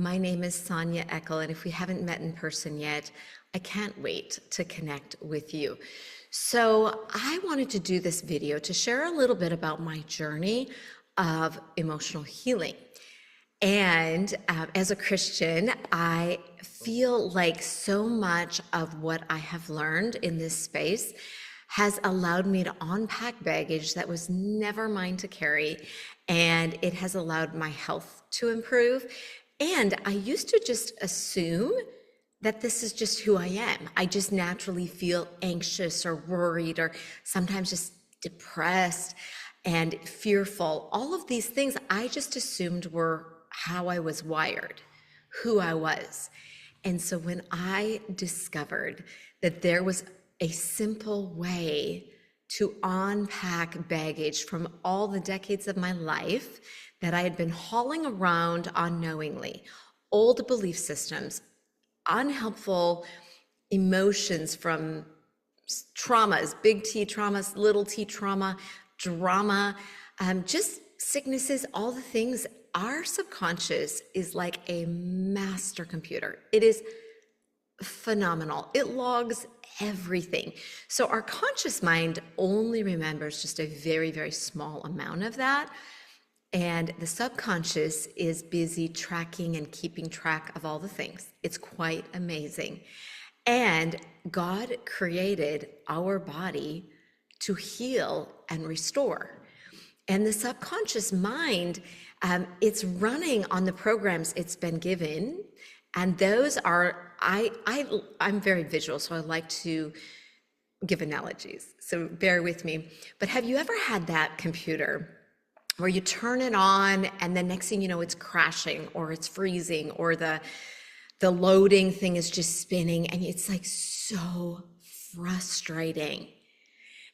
My name is Sonia Eckel, and if we haven't met in person yet, I can't wait to connect with you. So I wanted to do this video to share a little bit about my journey of emotional healing. And as a Christian, I feel like so much of what I have learned in this space has allowed me to unpack baggage that was never mine to carry, and it has allowed my health to improve. And I used to just assume that this is just who I am. I just naturally feel anxious or worried or sometimes just depressed and fearful. All of these things I just assumed were how I was wired, who I was. And so when I discovered that there was a simple way to unpack baggage from all the decades of my life that I had been hauling around unknowingly, old belief systems, unhelpful emotions from traumas, big T traumas, little t trauma, drama, just sicknesses, all the things. Our subconscious is like a master computer. It is phenomenal. It logs everything. So our conscious mind only remembers just a very, very small amount of that. And the subconscious is busy tracking and keeping track of all the things. It's quite amazing. And God created our body to heal and restore. And the subconscious mind, it's running on the programs it's been given. And those are, I'm very visual, so I like to give analogies. So bear with me. But have you ever had that computer where you turn it on and then next thing you know, it's crashing or it's freezing or the loading thing is just spinning and it's like so frustrating.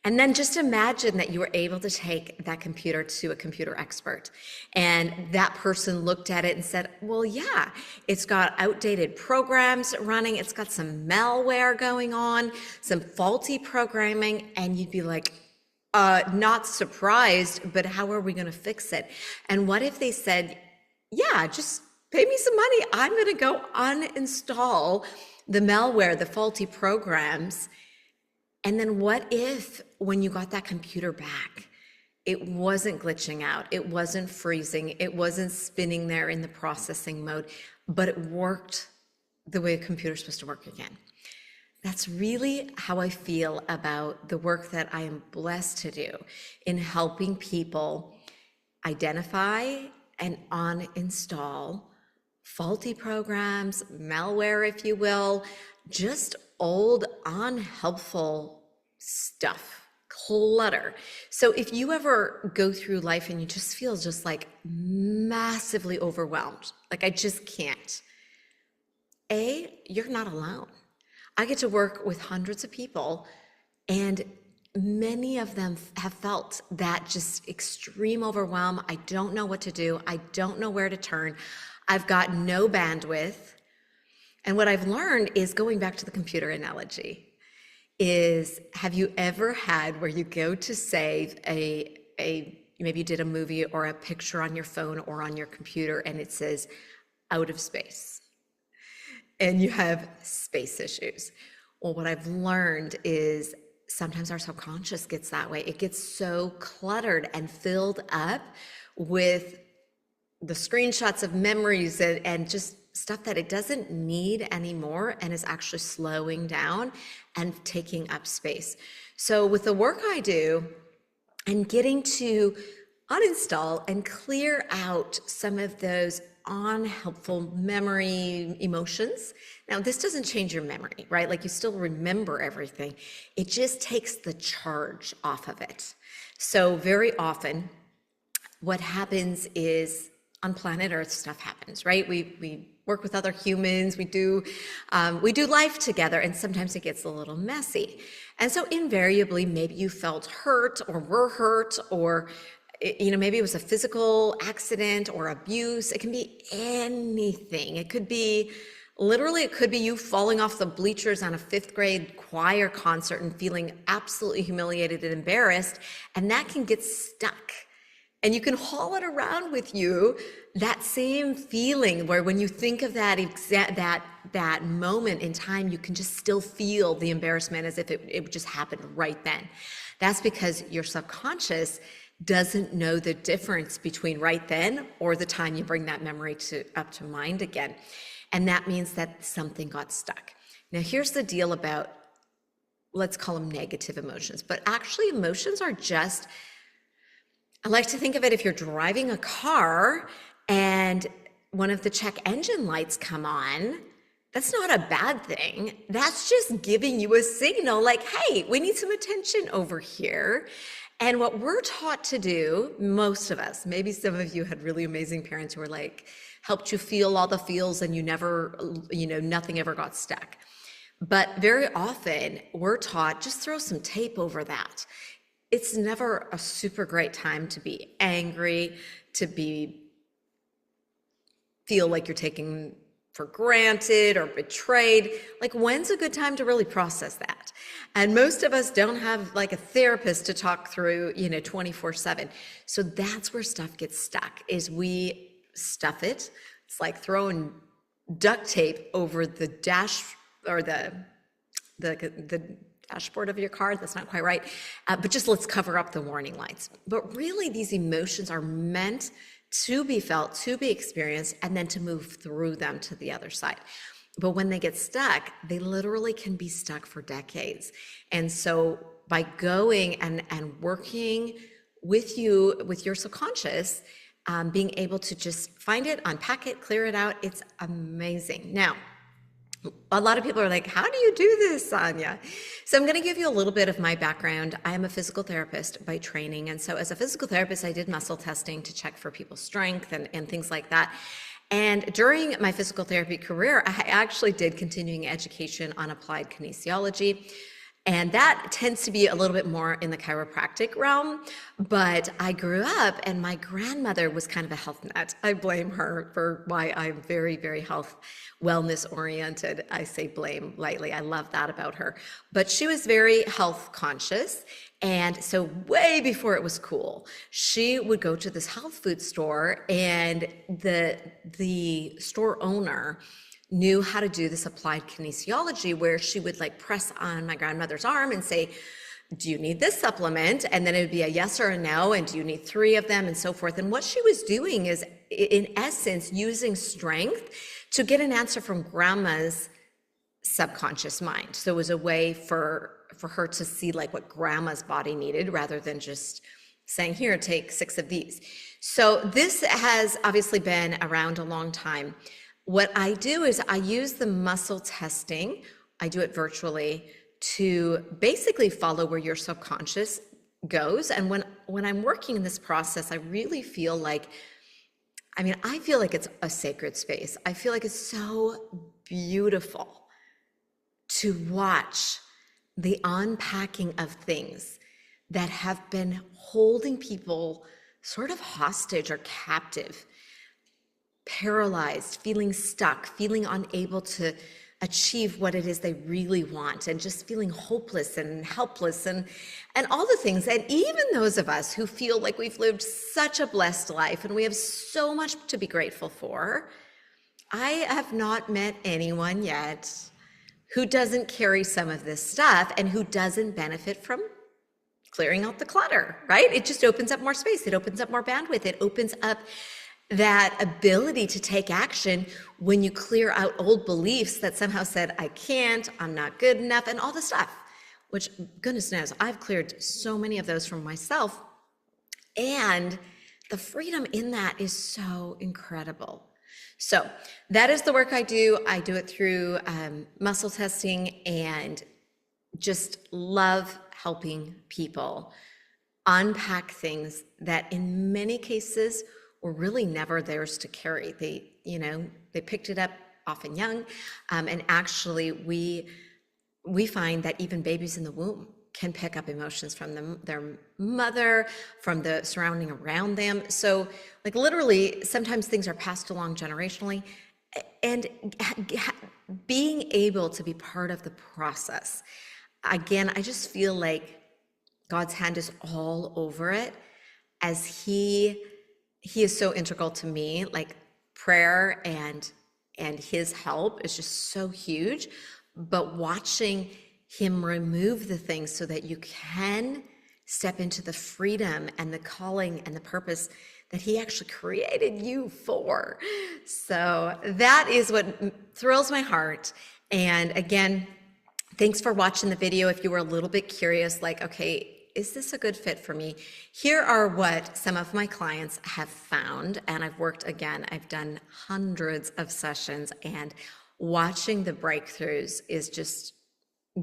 And then just imagine that you were able to take that computer to a computer expert and that person looked at it and said, well, yeah, it's got outdated programs running. It's got some malware going on, some faulty programming. And you'd be like, not surprised, but how are we going to fix it? And what if they said, yeah, just pay me some money. I'm going to go uninstall the malware, the faulty programs. And then what if when you got that computer back, it wasn't glitching out, it wasn't freezing, it wasn't spinning there in the processing mode, but it worked the way a computer's supposed to work again? That's really how I feel about the work that I am blessed to do in helping people identify and uninstall faulty programs, malware, if you will, just old, unhelpful stuff, clutter. So if you ever go through life and you just feel just like massively overwhelmed, like I just can't, you're not alone. I get to work with hundreds of people and many of them have felt that just extreme overwhelm. I don't know what to do. I don't know where to turn. I've got no bandwidth. And what I've learned is, going back to the computer analogy, is have you ever had where you go to save maybe you did a movie or a picture on your phone or on your computer and it says out of space and you have space issues? Well, what I've learned is sometimes our subconscious gets that way. It gets so cluttered and filled up with the screenshots of memories and just stuff that it doesn't need anymore and is actually slowing down and taking up space. So with the work I do and getting to uninstall and clear out some of those unhelpful memory emotions. Now, this doesn't change your memory, right? Like you still remember everything. It just takes the charge off of it. So very often what happens is on planet Earth, stuff happens, right? We work with other humans, we do life together, and sometimes it gets a little messy. And so invariably, maybe you felt hurt or were hurt, or maybe it was a physical accident or abuse. It can be anything. It could be you falling off the bleachers on a 5th grade choir concert and feeling absolutely humiliated and embarrassed, and that can get stuck And you can haul it around with you, that same feeling where when you think of that moment in time, you can just still feel the embarrassment as if it just happened right then. That's because your subconscious doesn't know the difference between right then or the time you bring that memory up to mind again. And that means that something got stuck. Now, here's the deal about, let's call them negative emotions, but actually emotions are just, I like to think of it, if you're driving a car and one of the check engine lights come on, that's not a bad thing. That's just giving you a signal like, hey, we need some attention over here. And what we're taught to do, most of us, maybe some of you had really amazing parents who were like, helped you feel all the feels and you never, nothing ever got stuck. But very often we're taught, just throw some tape over that. It's never a super great time to be angry, to feel like you're taken for granted or betrayed. Like, when's a good time to really process that? And most of us don't have like a therapist to talk through, 24/7. So that's where stuff gets stuck, is we stuff it. It's like throwing duct tape over the dash or the dashboard of your car. That's not quite right. But just let's cover up the warning lights. But really, these emotions are meant to be felt, to be experienced, and then to move through them to the other side. But when they get stuck, they literally can be stuck for decades. And so by going and working with your subconscious, being able to just find it, unpack it, clear it out, it's amazing. Now, a lot of people are like, how do you do this, Sonia? So I'm going to give you a little bit of my background. I am a physical therapist by training. And so as a physical therapist, I did muscle testing to check for people's strength and things like that. And during my physical therapy career, I actually did continuing education on applied kinesiology. And that tends to be a little bit more in the chiropractic realm. But I grew up and my grandmother was kind of a health nut. I blame her for why I'm very, very health, wellness oriented. I say blame lightly. I love that about her. But she was very health conscious. And so way before it was cool, she would go to this health food store, and the store owner knew how to do this applied kinesiology, where she would like press on my grandmother's arm and say, do you need this supplement? And then it would be a yes or a no, and do you need 3 of them, and so forth. And what she was doing is, in essence, using strength to get an answer from grandma's subconscious mind. So it was a way for her to see like what grandma's body needed, rather than just saying, here, take 6 of these. So this has obviously been around a long time. What I do is I use the muscle testing, I do it virtually, to basically follow where your subconscious goes. And when I'm working in this process, I really feel like, I feel like it's a sacred space. I feel like it's so beautiful to watch the unpacking of things that have been holding people sort of hostage or captive, paralyzed, feeling stuck, feeling unable to achieve what it is they really want, and just feeling hopeless and helpless and all the things. And even those of us who feel like we've lived such a blessed life and we have so much to be grateful for, I have not met anyone yet who doesn't carry some of this stuff and who doesn't benefit from clearing out the clutter, right? It just opens up more space. It opens up more bandwidth. It opens up that ability to take action when you clear out old beliefs that somehow said, I can't, I'm not good enough, and all the stuff, which goodness knows, I've cleared so many of those from myself. And the freedom in that is so incredible. So that is the work I do. I do it through muscle testing, and just love helping people unpack things that in many cases were really never theirs to carry. They picked it up often young. And actually we find that even babies in the womb can pick up emotions from their mother, from the surrounding around them. So like literally sometimes things are passed along generationally, and being able to be part of the process. Again, I just feel like God's hand is all over it. as he is so integral to me. Like prayer and his help is just so huge. But watching him remove the things so that you can step into the freedom and the calling and the purpose that he actually created you for. So that is what thrills my heart. And again, thanks for watching the video. If you were a little bit curious, like, okay, is this a good fit for me? Here are what some of my clients have found. And I've done hundreds of sessions, and watching the breakthroughs is just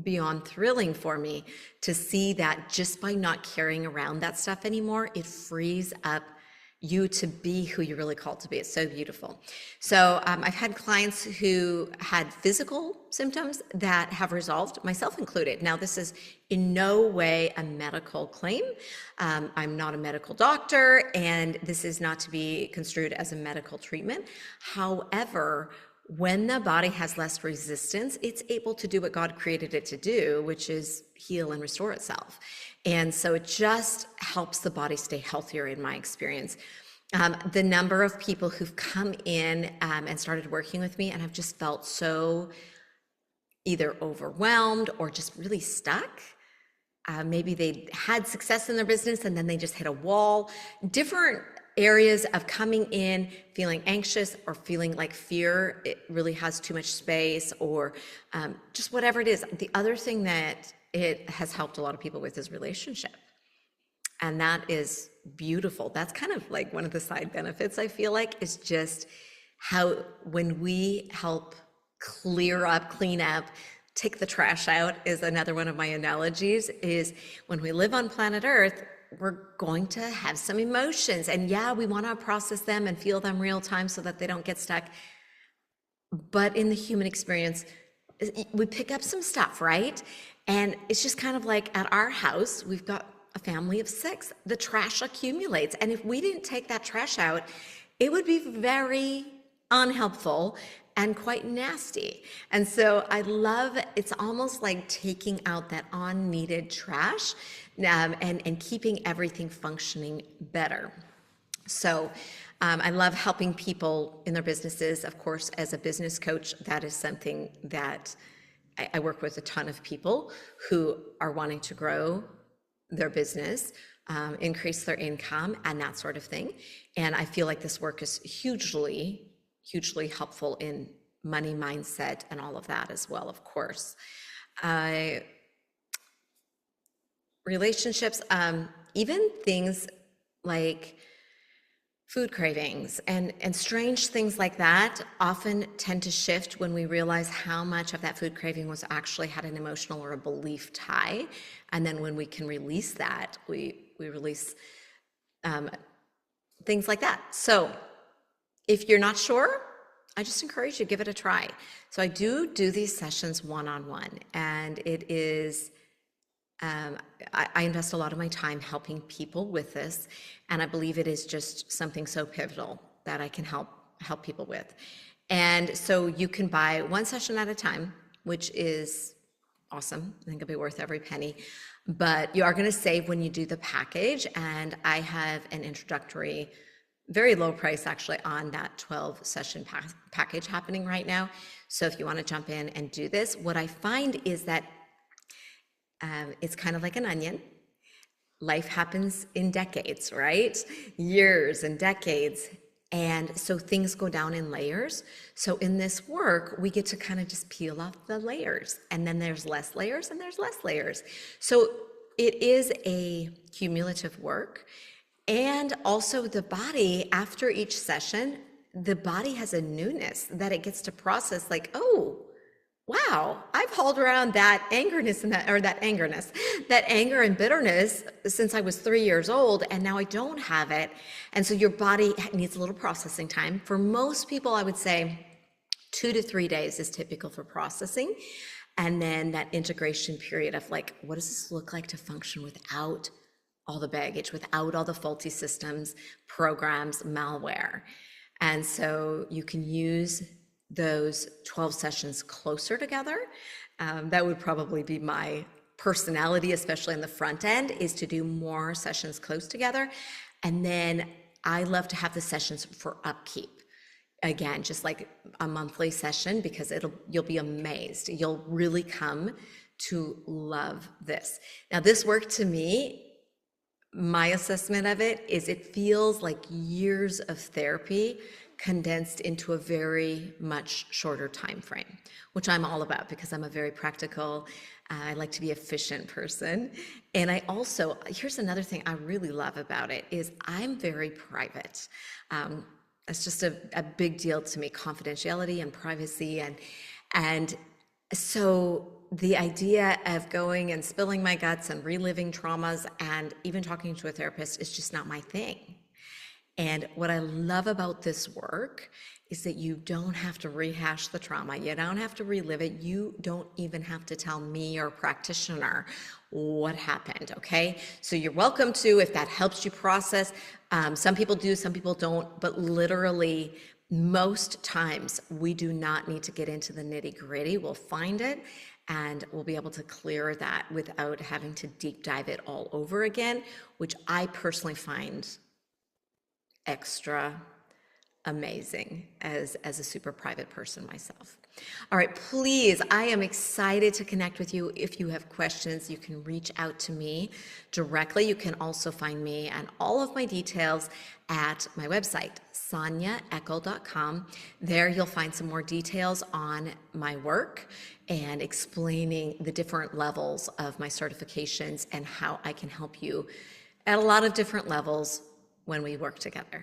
beyond thrilling for me to see that just by not carrying around that stuff anymore, it frees up you to be who you're really called to be. It's so beautiful. So I've had clients who had physical symptoms that have resolved, myself included. Now, this is in no way a medical claim. I'm not a medical doctor, and this is not to be construed as a medical treatment. However, when the body has less resistance, it's able to do what God created it to do, which is heal and restore itself. And so it just helps the body stay healthier in my experience. The number of people who've come in and started working with me and have just felt so either overwhelmed or just really stuck. Maybe they had success in their business and then they just hit a wall. Different areas of coming in feeling anxious or feeling like fear, it really has too much space, or just whatever it is. The other thing that it has helped a lot of people with is relationship. And that is beautiful. That's kind of like one of the side benefits, I feel like, is just how when we help clean up, take the trash out is another one of my analogies, is when we live on planet Earth, we're going to have some emotions. And yeah, we want to process them and feel them real time so that they don't get stuck. But in the human experience, we pick up some stuff, right? And it's just kind of like at our house, we've got a family of 6. The trash accumulates. And if we didn't take that trash out, it would be very unhelpful and quite nasty. And so I love, it's almost like taking out that unneeded trash and keeping everything functioning better. So I love helping people in their businesses. Of course, as a business coach, that is something that I work with a ton of people who are wanting to grow their business, increase their income, and that sort of thing. And I feel like this work is hugely helpful in money mindset and all of that as well, of course. Relationships, even things like food cravings and strange things like that often tend to shift when we realize how much of that food craving was actually had an emotional or a belief tie. And then when we can release that, we release things like that. So if you're not sure, I just encourage you to give it a try. So I do these sessions one-on-one, and it is, I invest a lot of my time helping people with this, and I believe it is just something so pivotal that I can help people with. And so you can buy one session at a time, which is awesome. I think it'll be worth every penny. But you are going to save when you do the package, and I have an introductory, very low price actually on that 12 session package happening right now. So if you want to jump in and do this, what I find is that it's kind of like an onion. Life happens in decades, right? Years and decades. And so things go down in layers. So in this work, we get to kind of just peel off the layers, and then there's less layers and there's less layers. So it is a cumulative work. And also the body, after each session, the body has a newness that it gets to process, like, oh, wow, I've hauled around that angerness and that anger and bitterness since I was 3 years old, and now I don't have it. And so your body needs a little processing time. For most people, I would say 2 to 3 days is typical for processing. And then that integration period of like, what does this look like to function without all the baggage, without all the faulty systems, programs, malware. And so you can use those 12 sessions closer together. That would probably be my personality, especially in the front end, is to do more sessions close together. And then I love to have the sessions for upkeep. Again, just like a monthly session, because you'll be amazed. You'll really come to love this. Now, this work to me, my assessment of it is it feels like years of therapy condensed into a very much shorter time frame, which I'm all about because I'm a very practical, I like to be efficient person. And I also, here's another thing I really love about it is I'm very private. It's just a big deal to me, confidentiality and privacy. And so the idea of going and spilling my guts and reliving traumas and even talking to a therapist is just not my thing. And what I love about this work is that you don't have to rehash the trauma. You don't have to relive it. You don't even have to tell me or practitioner what happened, okay? So you're welcome to, if that helps you process. Some people do, some people don't, but literally most times we do not need to get into the nitty-gritty. We'll find it and we'll be able to clear that without having to deep dive it all over again, which I personally find extra amazing as a super private person myself. All right, please, I am excited to connect with you. If you have questions, you can reach out to me directly. You can also find me and all of my details at my website, sonyaeckel.com. There you'll find some more details on my work and explaining the different levels of my certifications and how I can help you at a lot of different levels when we work together.